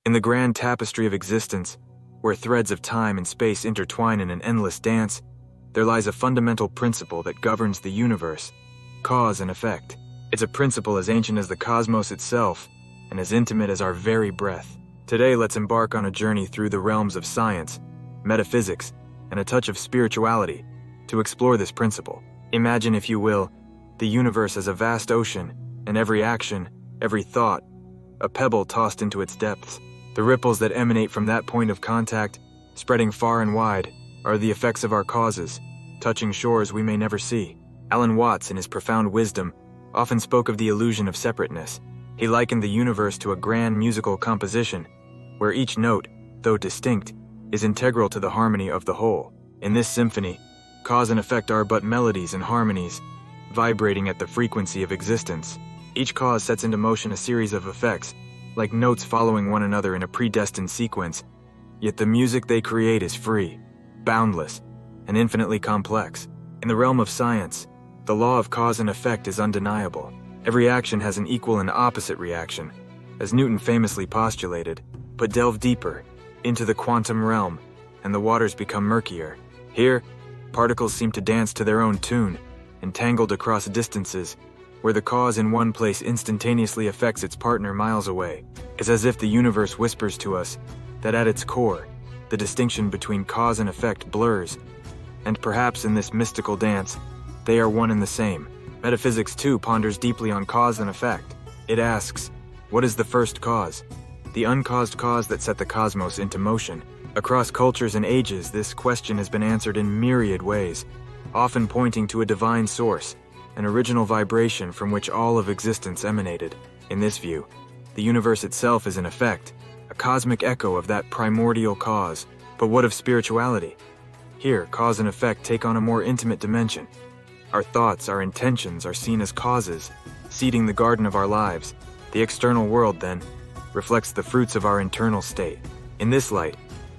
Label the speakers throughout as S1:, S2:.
S1: In the grand tapestry of existence, where threads of time and space intertwine in an endless dance, there lies a fundamental principle that governs the universe: cause and effect. It's a principle as ancient as the cosmos itself and as intimate as our very breath. Today, let's embark on a journey through the realms of science, metaphysics, and a touch of spirituality to explore this principle. Imagine, if you will, the universe as a vast ocean, and every action, every thought, a pebble tossed into its depths. The ripples that emanate from that point of contact, spreading far and wide, are the effects of our causes, touching shores we may never see. Alan Watts, in his profound wisdom, often spoke of the illusion of separateness. He likened the universe to a grand musical composition, where each note, though distinct, is integral to the harmony of the whole. In this symphony, cause and effect are but melodies and harmonies, vibrating at the frequency of existence. Each cause sets into motion a series of effects, like notes following one another in a predestined sequence, yet the music they create is free, boundless, and infinitely complex. In the realm of science, the law of cause and effect is undeniable. Every action has an equal and opposite reaction, as Newton famously postulated. But delve deeper, into the quantum realm, and the waters become murkier. Here, particles seem to dance to their own tune, entangled across distances, where the cause in one place instantaneously affects its partner miles away. It's as if the universe whispers to us that at its core, the distinction between cause and effect blurs, and perhaps in this mystical dance, they are one and the same. Metaphysics too ponders deeply on cause and effect. It asks, what is the first cause? The uncaused cause that set the cosmos into motion. Across cultures and ages, this question has been answered in myriad ways, often pointing to a divine source, an original vibration from which all of existence emanated. In this view, the universe itself is in effect a cosmic echo of that primordial cause. But what of spirituality? Here, cause and effect take on a more intimate dimension. Our thoughts, our intentions are seen as causes, seeding the garden of our lives. The external world, then, reflects the fruits of our internal state. In this light,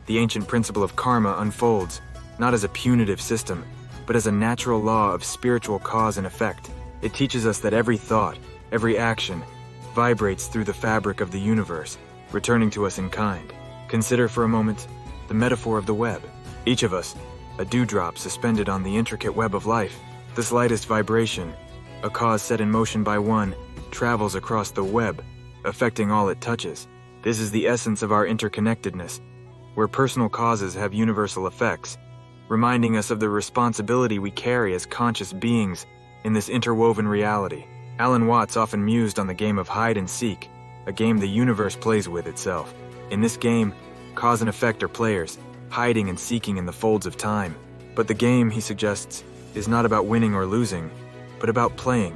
S1: the ancient principle of karma unfolds, not as a punitive system, but as a natural law of spiritual cause and effect. It teaches us that every thought, every action, vibrates through the fabric of the universe, returning to us in kind. Consider for a moment the metaphor of the web. Each of us, a dewdrop suspended on the intricate web of life. The slightest vibration, a cause set in motion by one, travels across the web, affecting all it touches. This is the essence of our interconnectedness, where personal causes have universal effects, reminding us of the responsibility we carry as conscious beings in this interwoven reality. Alan Watts often mused on the game of hide and seek, a game the universe plays with itself. In this game, cause and effect are players, hiding and seeking in the folds of time. But the game, he suggests, is not about winning or losing, but about playing,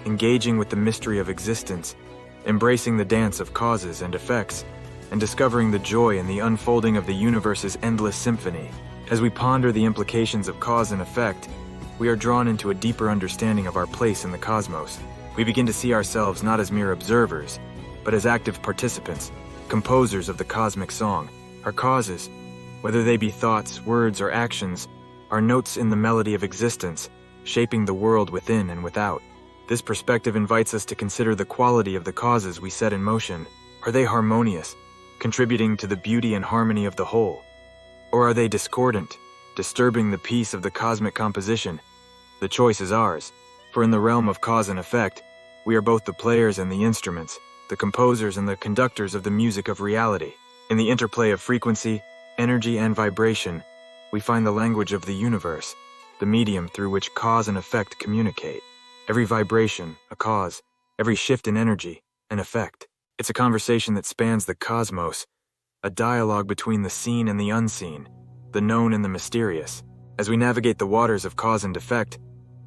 S1: engaging with the mystery of existence, embracing the dance of causes and effects, and discovering the joy in the unfolding of the universe's endless symphony. As we ponder the implications of cause and effect, we are drawn into a deeper understanding of our place in the cosmos. We begin to see ourselves not as mere observers, but as active participants, composers of the cosmic song. Our causes, whether they be thoughts, words, or actions, are notes in the melody of existence, shaping the world within and without. This perspective invites us to consider the quality of the causes we set in motion. Are they harmonious, contributing to the beauty and harmony of the whole? Or are they discordant, disturbing the peace of the cosmic composition? The choice is ours, for in the realm of cause and effect, we are both the players and the instruments, the composers and the conductors of the music of reality. In the interplay of frequency, energy, and vibration, we find the language of the universe, the medium through which cause and effect communicate. Every vibration, a cause; every shift in energy, an effect. It's a conversation that spans the cosmos, a dialogue between the seen and the unseen, the known and the mysterious. As we navigate the waters of cause and effect,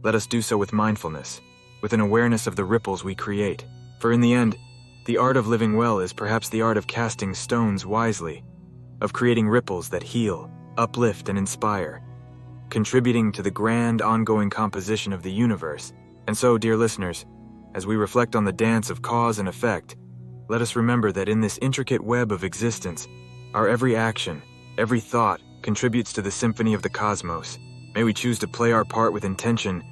S1: let us do so with mindfulness, with an awareness of the ripples we create. For in the end, the art of living well is perhaps the art of casting stones wisely, of creating ripples that heal, uplift, and inspire, contributing to the grand ongoing composition of the universe. And so, dear listeners, as we reflect on the dance of cause and effect, let us remember that in this intricate web of existence, our every action, every thought contributes to the symphony of the cosmos. May we choose to play our part with intention,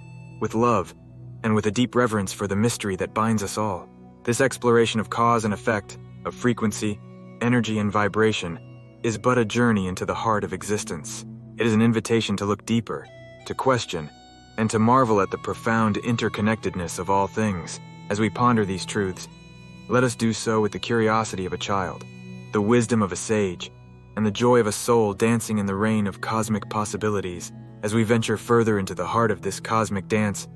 S1: with love, and with a deep reverence for the mystery that binds us all. This exploration of cause and effect, of frequency, energy, and vibration, is but a journey into the heart of existence. It is an invitation to look deeper, to question, and to marvel at the profound interconnectedness of all things. As we ponder these truths, let us do so with the curiosity of a child, the wisdom of a sage, and the joy of a soul dancing in the rain of cosmic possibilities. As we venture further into the heart of this cosmic dance,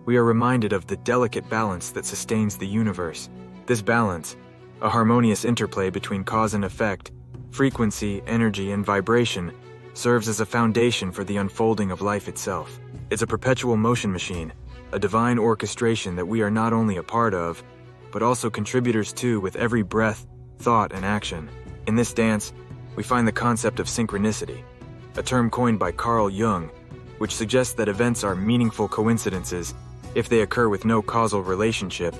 S1: we are reminded of the delicate balance that sustains the universe. This balance, a harmonious interplay between cause and effect, frequency, energy, and vibration, serves as a foundation for the unfolding of life itself. It's a perpetual motion machine, a divine orchestration that we are not only a part of, but also contributors to with every breath, thought, and action. In this dance, we find the concept of synchronicity, a term coined by Carl Jung, which suggests that events are meaningful coincidences if they occur with no causal relationship,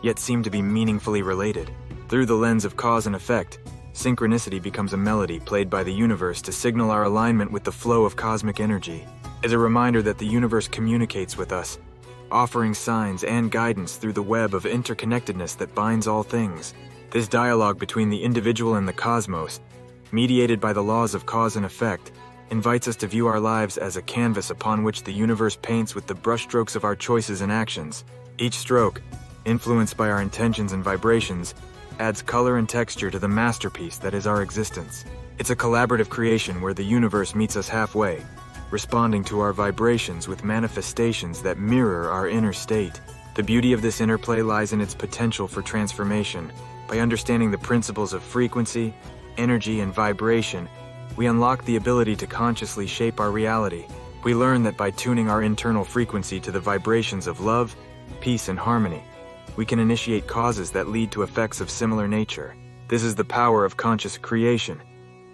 S1: yet seem to be meaningfully related. Through the lens of cause and effect, synchronicity becomes a melody played by the universe to signal our alignment with the flow of cosmic energy. It's a reminder that the universe communicates with us, offering signs and guidance through the web of interconnectedness that binds all things. This dialogue between the individual and the cosmos, mediated by the laws of cause and effect, invites us to view our lives as a canvas upon which the universe paints with the brushstrokes of our choices and actions. Each stroke, influenced by our intentions and vibrations, adds color and texture to the masterpiece that is our existence. It's a collaborative creation where the universe meets us halfway, responding to our vibrations with manifestations that mirror our inner state. The beauty of this interplay lies in its potential for transformation. By understanding the principles of frequency, energy, and vibration, we unlock the ability to consciously shape our reality. We learn that by tuning our internal frequency to the vibrations of love, peace, and harmony, we can initiate causes that lead to effects of similar nature. This is the power of conscious creation,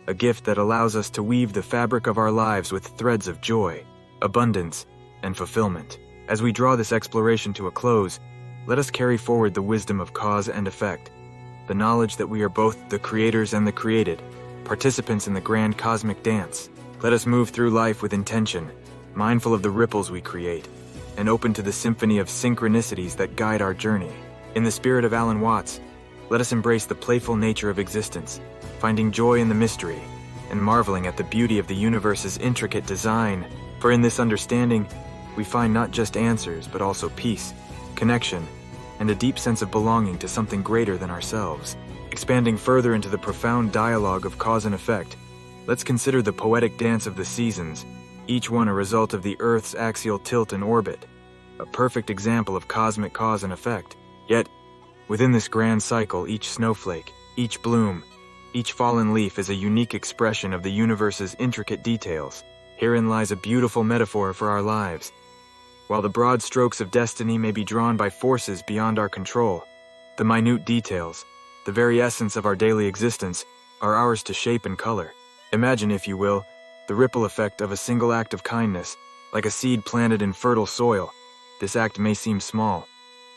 S1: a gift that allows us to weave the fabric of our lives with threads of joy, abundance, and fulfillment. As we draw this exploration to a close, let us carry forward the wisdom of cause and effect, the knowledge that we are both the creators and the created, participants in the grand cosmic dance. Let us move through life with intention, mindful of the ripples we create, and open to the symphony of synchronicities that guide our journey. In the spirit of Alan Watts, let us embrace the playful nature of existence, finding joy in the mystery, and marveling at the beauty of the universe's intricate design. For in this understanding, we find not just answers, but also peace, connection, and a deep sense of belonging to something greater than ourselves. Expanding further into the profound dialogue of cause and effect, let's consider the poetic dance of the seasons, each one a result of the Earth's axial tilt and orbit, a perfect example of cosmic cause and effect. Yet, within this grand cycle, each snowflake, each bloom, each fallen leaf is a unique expression of the universe's intricate details. Herein lies a beautiful metaphor for our lives. While the broad strokes of destiny may be drawn by forces beyond our control, the minute details, the very essence of our daily existence, are ours to shape and color. Imagine, if you will, the ripple effect of a single act of kindness, like a seed planted in fertile soil. This act may seem small,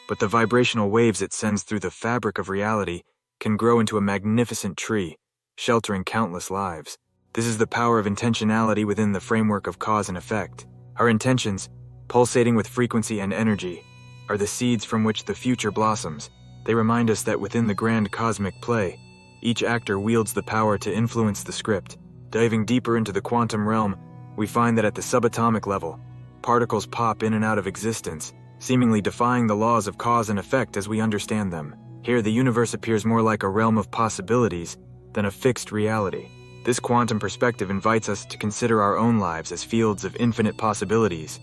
S1: but the vibrational waves it sends through the fabric of reality can grow into a magnificent tree, sheltering countless lives. This is the power of intentionality within the framework of cause and effect. Our intentions, pulsating with frequency and energy, are the seeds from which the future blossoms. They remind us that within the grand cosmic play, each actor wields the power to influence the script. Diving deeper into the quantum realm, we find that at the subatomic level, particles pop in and out of existence, seemingly defying the laws of cause and effect as we understand them. Here, the universe appears more like a realm of possibilities than a fixed reality. This quantum perspective invites us to consider our own lives as fields of infinite possibilities,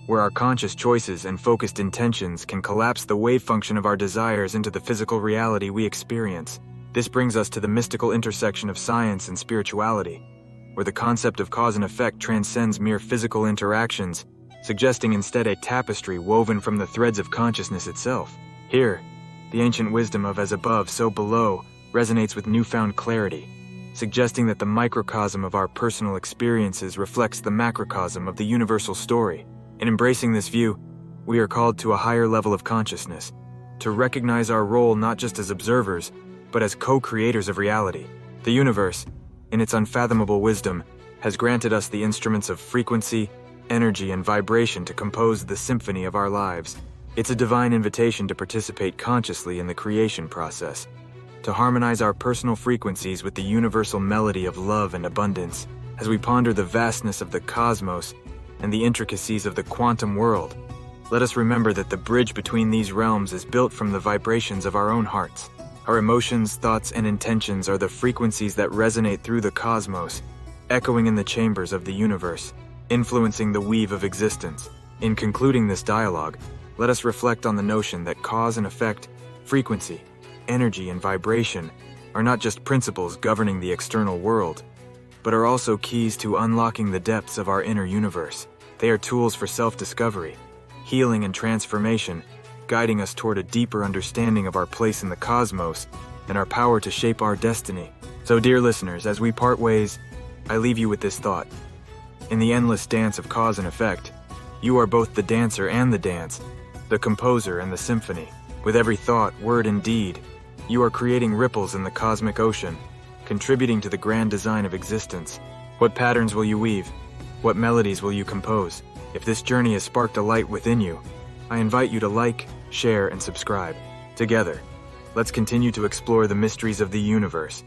S1: where our conscious choices and focused intentions can collapse the wave function of our desires into the physical reality we experience. This brings us to the mystical intersection of science and spirituality, where the concept of cause and effect transcends mere physical interactions, suggesting instead a tapestry woven from the threads of consciousness itself. Here, the ancient wisdom of as above, so below resonates with newfound clarity, suggesting that the microcosm of our personal experiences reflects the macrocosm of the universal story. In embracing this view, we are called to a higher level of consciousness, to recognize our role not just as observers, but as co-creators of reality. The universe, in its unfathomable wisdom, has granted us the instruments of frequency, energy, and vibration to compose the symphony of our lives. It's a divine invitation to participate consciously in the creation process, to harmonize our personal frequencies with the universal melody of love and abundance. As we ponder the vastness of the cosmos and the intricacies of the quantum world, let us remember that the bridge between these realms is built from the vibrations of our own hearts. Our emotions, thoughts, and intentions are the frequencies that resonate through the cosmos, echoing in the chambers of the universe, influencing the weave of existence. In concluding this dialogue, let us reflect on the notion that cause and effect, frequency, energy, and vibration are not just principles governing the external world, but are also keys to unlocking the depths of our inner universe. They are tools for self-discovery, healing, and transformation, guiding us toward a deeper understanding of our place in the cosmos and our power to shape our destiny. So, dear listeners, as we part ways, I leave you with this thought. In the endless dance of cause and effect, you are both the dancer and the dance, the composer and the symphony. With every thought, word, and deed, you are creating ripples in the cosmic ocean, contributing to the grand design of existence. What patterns will you weave? What melodies will you compose? If this journey has sparked a light within you, I invite you to like, share, and subscribe. Together, let's continue to explore the mysteries of the universe,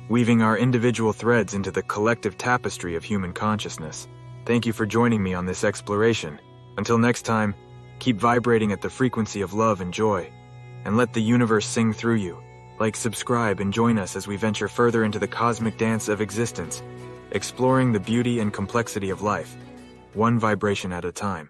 S1: weaving our individual threads into the collective tapestry of human consciousness. Thank you for joining me on this exploration. Until next time, keep vibrating at the frequency of love and joy, and let the universe sing through you. Like, subscribe, and join us as we venture further into the cosmic dance of existence, exploring the beauty and complexity of life, one vibration at a time.